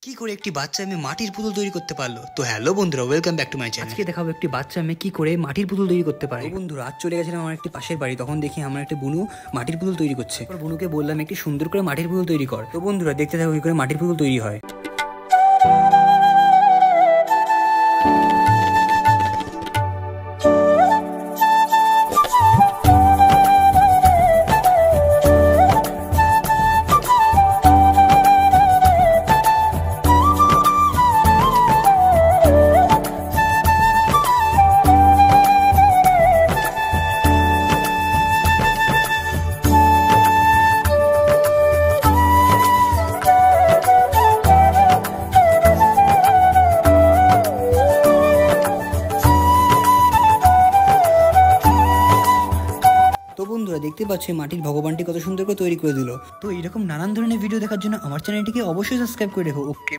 কি করে একটি বাচ্চা মেয়ে মাটির পুতুল তৈরি করতে পারলো? তো হ্যালো বন্ধুরা, welcome back to my channel. আজকে দেখাবো একটি বাচ্চা মেয়ে কি করে মাটির পুতুল তৈরি করতে পারে। বন্ধুরা, আজ চলে গেছিলাম আমার একটি পাশের বাড়ি, তখন দেখি আমার একটা বুনু মাটির পুতুল তৈরি করছে। বুনুকে বললাম একটি সুন্দর করে মাটির পুতুল তৈরি কর। তো বন্ধুরা, দেখতে থাকো কি করে মাটির পুতুল তৈরি হয়। তো বন্ধুরা, দেখতে পাচ্ছি মাটির ভগবানটি কত সুন্দর করে তৈরি করে দিল। তো এরকম নানান ধরনের ভিডিও দেখার জন্য আমার চ্যানেলটিকে অবশ্যই সাবস্ক্রাইব করে রেখো। ওকে।